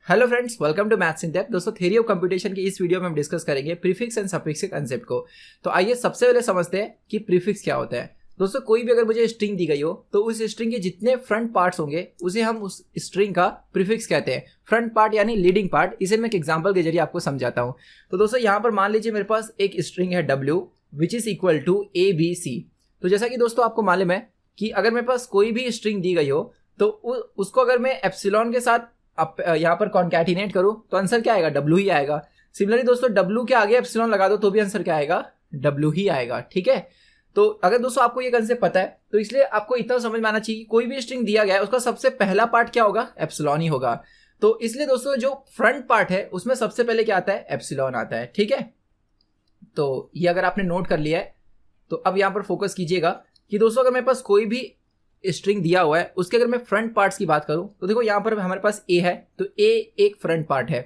Hello friends, welcome to maths in depth. दोस्तों, theory of computation की इस video में हम डिस्कस करेंगे प्रीफिक्स एंड सफिक्स के कंसेप्ट को। तो आइए सबसे पहले समझते हैं कि प्रीफिक्स क्या होता है। दोस्तों, कोई भी अगर मुझे स्ट्रिंग दी गई हो तो उस स्ट्रिंग के जितने फ्रंट पार्ट्स होंगे उसे हम उस स्ट्रिंग का प्रीफिक्स कहते हैं। फ्रंट पार्ट यानी लीडिंग पार्ट, इसे मैं एक एग्जाम्पल के जरिए आपको समझाता हूँ। तो दोस्तों, यहाँ पर मान लीजिए मेरे पास एक स्ट्रिंग है W which is equal to ABC। तो जैसा कि दोस्तों आपको मालूम है कि अगर मेरे पास कोई भी स्ट्रिंग दी गई हो तो उसको अगर मैं एप्सिलॉन के साथ अब यहाँ पर कॉन्कैटिनेट करूं तो आंसर क्या आएगा? W ही आएगा। सिमिलरली दोस्तों, W के आगे एप्सिलॉन लगा दो तो भी आंसर क्या आएगा? W ही आएगा। ठीक है, तो अगर दोस्तों आपको ये कंसेप्ट पता है तो इसलिए आपको इतना समझ में आना चाहिए, कोई भी स्ट्रिंग दिया गया है उसका सबसे पहला पार्ट क्या होगा? एप्सिलॉन ही होगा। तो इसलिए दोस्तों जो फ्रंट पार्ट है उसमें सबसे पहले क्या आता है? एप्सिलॉन आता है। ठीक है, तो ये अगर आपने नोट कर लिया है तो अब यहाँ पर फोकस कीजिएगा कि दोस्तों अगर मेरे पास कोई भी स्ट्रिंग दिया हुआ है उसके अगर मैं फ्रंट पार्ट्स की बात करूं तो देखो यहाँ पर हमारे पास ए है, तो ए एक फ्रंट पार्ट है।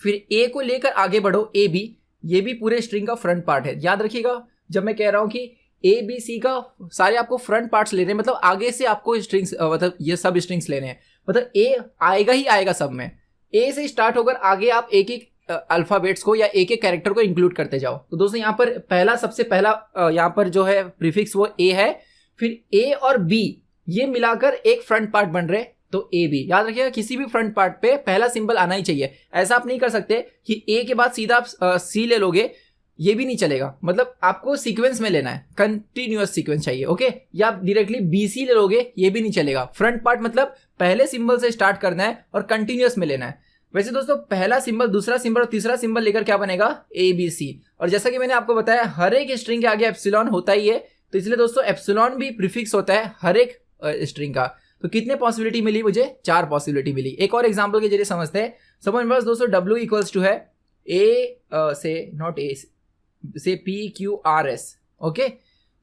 फिर ए को लेकर आगे बढ़ो, ए बी, ये भी पूरे स्ट्रिंग का फ्रंट पार्ट है। याद रखिएगा जब मैं कह रहा हूं कि ए बी सी का सारे आपको फ्रंट पार्ट्स लेने हैं, मतलब आगे से आपको स्ट्रिंग्स मतलब ये सब स्ट्रिंग्स लेने हैं, मतलब ए आएगा ही आएगा सब में। ए से स्टार्ट होकर आगे आप एक एक अल्फाबेट्स को या एक एक कैरेक्टर को इंक्लूड करते जाओ। तो दोस्तों यहाँ पर पहला सबसे पहला यहाँ पर जो है प्रीफिक्स वो ए है। फिर ए और बी ये मिलाकर एक फ्रंट पार्ट बन रहे तो ए बी। याद रखिएगा किसी भी फ्रंट पार्ट पे पहला सिंबल आना ही चाहिए। ऐसा आप नहीं कर सकते कि ए के बाद सीधा आप सी ले लोगे, ये भी नहीं चलेगा। मतलब आपको सीक्वेंस में लेना है, कंटिन्यूअस सीक्वेंस चाहिए। ओके, या आप डायरेक्टली बी सी ले लोगे, ये भी नहीं चलेगा। फ्रंट पार्ट मतलब पहले सिंबल से स्टार्ट करना है और कंटिन्यूअस में लेना है। वैसे दोस्तों पहला सिंबल, दूसरा सिंबल और तीसरा सिंबल लेकर क्या बनेगा? A B C. और जैसा कि मैंने आपको बताया हर एक स्ट्रिंग के आगे एप्सिलॉन होता ही है, तो इसलिए दोस्तों एप्सिलॉन भी प्रीफिक्स होता है हर एक स्ट्रिंग का। तो कितने पॉसिबिलिटी मिली मुझे? 4 पॉसिबिलिटी मिली। एक और एग्जांपल के जरिए समझते हैं। सपोज मेरे पास दोस्तों W इक्वल्स टू है ए से नॉट ए से PQRS। ओके,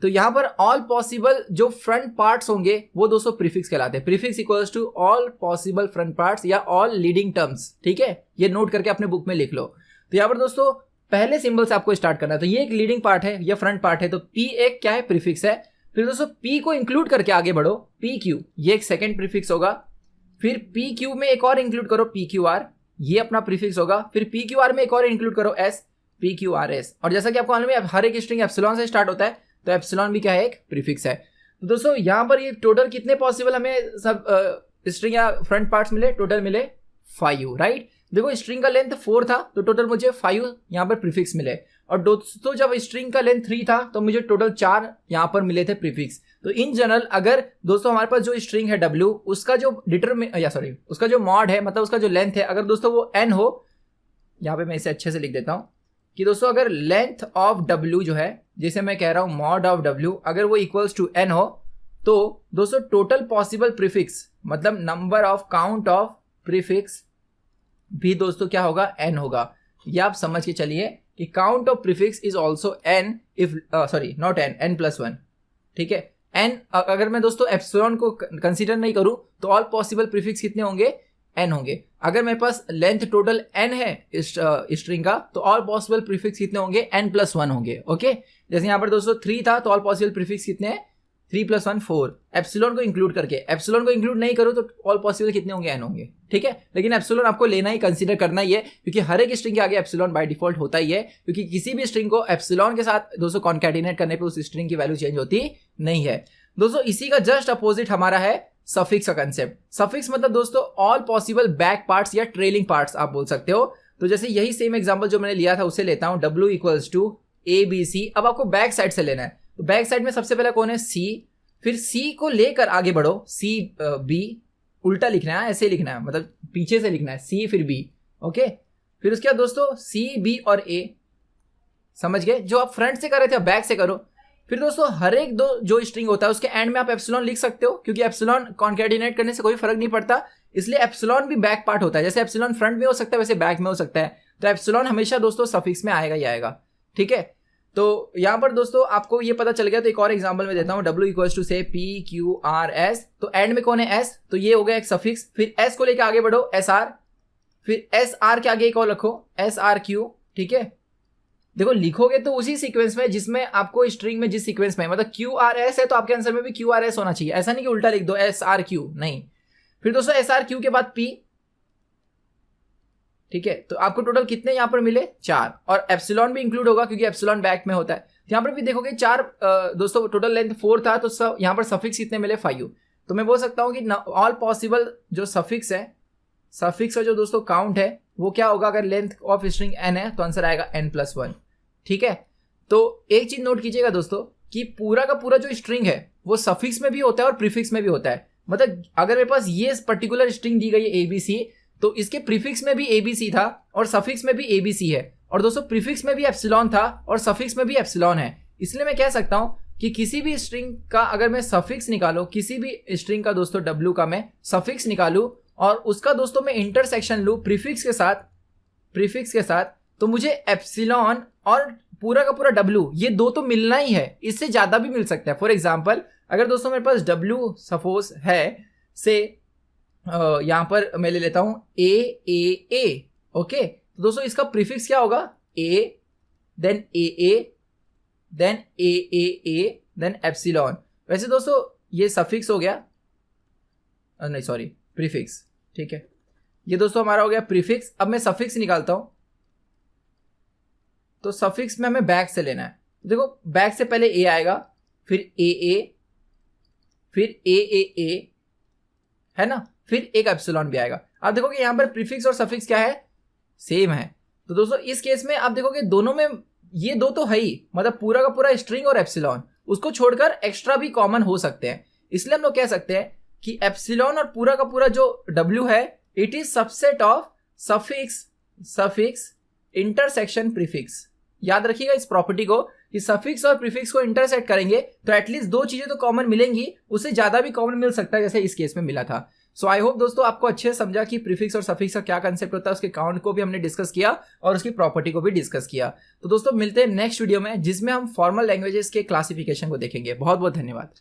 तो यहां पर ऑल पॉसिबल जो फ्रंट पार्ट्स होंगे वो दोस्तों प्रीफिक्स कहलाते हैं। Prefix equals to all possible front parts या ऑल लीडिंग टर्म्स। ठीक है, ये नोट करके अपने बुक में लिख लो। तो यहां पर दोस्तों पहले सिंबल से आपको स्टार्ट करना है, तो ये एक लीडिंग पार्ट है, ये फ्रंट पार्ट है, तो P एक क्या है? प्रीफिक्स है। फिर दोस्तों P को इंक्लूड करके आगे बढ़ो, PQ ये एक सेकंड प्रीफिक्स होगा। फिर PQ में एक और इंक्लूड करो PQR, ये अपना प्रीफिक्स होगा। फिर PQR में एक और इंक्लूड करो S, PQRS। और जैसा कि आपको मालूम है हर एक स्ट्रिंग एप्सिलॉन से स्टार्ट होता है, तो एप्सिलॉन भी क्या है? एक प्रीफिक्स है। तो दोस्तों यहाँ पर ये टोटल कितने पॉसिबल हमें सब स्ट्रिंग या फ्रंट पार्ट्स मिले? टोटल मिले 5, राइट। देखो स्ट्रिंग का लेंथ 4 था तो टोटल मुझे 5 यहाँ पर प्रीफिक्स मिले। और दोस्तों जब स्ट्रिंग का लेंथ 3 था तो मुझे टोटल 4 यहाँ पर मिले थे प्रीफिक्स। तो इन जनरल अगर दोस्तों हमारे पास जो स्ट्रिंग है W उसका जो उसका जो मॉड है, मतलब उसका जो लेंथ है, अगर दोस्तों वो n हो, यहाँ पे मैं इसे अच्छे से लिख देता हूँ कि दोस्तों अगर लेंथ ऑफ W जो है, जैसे मैं कह रहा हूँ मॉड ऑफ W, अगर वो इक्वल्स टू n हो तो दोस्तों टोटल पॉसिबल प्रीफिक्स मतलब number of count of prefix भी दोस्तों क्या होगा? n होगा। ये आप समझ के चलिए कि count of prefix is also n if not n plus 1। ठीक है, n अगर मैं दोस्तों एप्सिलॉन को कंसीडर नहीं करूं तो ऑल पॉसिबल प्रीफिक्स कितने होंगे? n होंगे। अगर मेरे पास लेंथ टोटल n है इस स्ट्रिंग का तो ऑल पॉसिबल प्रीफिक्स कितने होंगे? n प्लस 1 होंगे। ओके, जैसे यहाँ पर दोस्तों 3 था तो ऑल पॉसिबल प्रीफिक्स कितने हैं? 3 प्लस 1 4। एप्सिलॉन को इंक्लूड करके, एप्सिलॉन को इंक्लूड नहीं करो तो ऑल पॉसिबल कितने होंगे? n होंगे। ठीक है, लेकिन एप्सिलॉन आपको लेना ही, कंसीडर करना ही है, क्योंकि हर एक स्ट्रिंग के आगे एप्सिलॉन बाय डिफॉल्ट होता ही है, क्योंकि किसी भी स्ट्रिंग को एप्सिलॉन के साथ दोस्तों कॉन्कैटिनेट करने पे उस स्ट्रिंग की वैल्यू चेंज होती नहीं है। दोस्तों इसी का जस्ट अपोजिट हमारा है सफिक्स का कंसेप्ट। सफिक्स मतलब दोस्तों ऑल पॉसिबल बैक पार्ट्स या ट्रेलिंग पार्ट्स आप बोल सकते हो। तो जैसे यही सेम एग्जांपल जो मैंने लिया था उसे लेता हूं, W इक्वल्स टू ABC। अब आपको बैक साइड से लेना है, तो बैक साइड में सबसे पहला कौन है? C। फिर C को लेकर आगे बढ़ो, C B, उल्टा लिखना है, ऐसे लिखना है, मतलब पीछे से लिखना है, C फिर B। ओके, फिर उसके बाद दोस्तों C B और A, समझ गए? जो आप फ्रंट से कर रहे थे बैक से करो। फिर दोस्तों हर एक दो जो स्ट्रिंग होता है उसके एंड में आप एप्सिलॉन लिख सकते हो, क्योंकि एप्सिलॉन कॉन्कैटिनेट करने से कोई फर्क नहीं पड़ता, इसलिए एप्सिलॉन भी बैक पार्ट होता है। जैसे एप्सिलॉन फ्रंट में हो सकता है वैसे बैक में हो सकता है, तो एप्सिलॉन हमेशा दोस्तों सफिक्स में आएगा ही आएगा। ठीक है, तो यहाँ पर दोस्तों आपको ये पता चल गया। तो एक और एग्जांपल में देता हूँ, W इक्वल्स टू से PQRS, तो एंड में कौन है? S, तो ये हो गया एक सफिक्स। फिर S को लेकर आगे बढ़ो, SR, फिर SR के आगे एक और रखो, SRQ। ठीक है, देखो लिखोगे तो उसी सीक्वेंस में जिसमें आपको स्ट्रिंग में जिस सीक्वेंस में, मतलब QRS है तो आपके आंसर में भी QRS होना चाहिए, ऐसा नहीं कि उल्टा लिख दो SRQ, नहीं। फिर दोस्तों SRQ के बाद P, ठीक है, तो आपको टोटल कितने यहाँ पर मिले 4, और एप्सिलॉन भी इंक्लूड होगा क्योंकि एप्सिलॉन बैक में होता है। यहाँ पर भी देखोगे 4 दोस्तों टोटल लेंथ 4 था, तो यहाँ पर सफिक्स कितने मिले 5। तो मैं बोल सकता हूँ कि ऑल पॉसिबल जो सफिक्स है, सफिक्स का जो दोस्तों काउंट है वो क्या होगा, अगर लेंथ ऑफ स्ट्रिंग n है तो आंसर आएगा n+1। ठीक है, तो एक चीज नोट कीजिएगा दोस्तों कि पूरा का पूरा जो स्ट्रिंग है वो सफिक्स में भी होता है और प्रीफिक्स में भी होता है। मतलब अगर मेरे पास ये पर्टिकुलर स्ट्रिंग दी गई है ABC, तो इसके प्रीफिक्स में भी ABC था और सफिक्स में भी ABC है, और दोस्तों प्रीफिक्स में भी एप्सिलॉन था और सफिक्स में भी एप्सिलॉन है। इसलिए मैं कह सकता हूं कि किसी भी स्ट्रिंग का अगर मैं सफिक्स निकालूं, किसी भी स्ट्रिंग का दोस्तों W का मैं सफिक्स निकालूं और उसका दोस्तों मैं इंटरसेक्शन लूं प्रीफिक्स के साथ, तो मुझे एप्सिलॉन और पूरा का पूरा W ये दो तो मिलना ही है, इससे ज्यादा भी मिल सकता है। फॉर एग्जाम्पल अगर दोस्तों मेरे पास W सपोज है से यहां पर मैं ले लेता हूं AAA, ओके, तो दोस्तों इसका प्रीफिक्स क्या होगा A, then AA, then AAA, then epsilon. वैसे दोस्तों ये सफिक्स हो गया, नहीं सॉरी प्रीफिक्स, ठीक है, ये दोस्तों हमारा हो गया प्रीफिक्स। अब मैं सफिक्स निकालता हूं, तो सफिक्स में हमें बैक से लेना है। देखो बैक से पहले A आएगा, फिर AA, फिर AAA, है ना, फिर एक एप्सिलॉन भी आएगा। आप देखोगे यहां पर प्रीफिक्स और सफिक्स क्या है, सेम है। तो दोस्तों इस केस में आप देखोगे दोनों में ये दो तो है ही, मतलब पूरा का पूरा स्ट्रिंग और एप्सिलॉन, उसको छोड़कर एक्स्ट्रा भी कॉमन हो सकते हैं। इसलिए हम लोग कह सकते हैं कि एप्सिलॉन और पूरा का पूरा जो W है it is subset of suffix intersection prefix. याद रखिएगा इस प्रॉपर्टी को कि सफिक्स और प्रीफिक्स को इंटरसेक्ट करेंगे तो एटलीस्ट दो चीजें तो कॉमन मिलेंगी, उससे ज्यादा भी कॉमन मिल सकता है जैसे इस केस में मिला था। सो आई होप दोस्तों आपको अच्छे से समझा कि प्रीफिक्स और सफिक्स का क्या कंसेप्ट होता है, उसके काउंट को भी हमने डिस्कस किया और उसकी प्रॉपर्टी को भी डिस्कस किया। तो दोस्तों मिलते हैं नेक्स्ट वीडियो में जिसमें हम फॉर्मल लैंग्वेजेस के क्लासिफिकेशन को देखेंगे। बहुत बहुत धन्यवाद।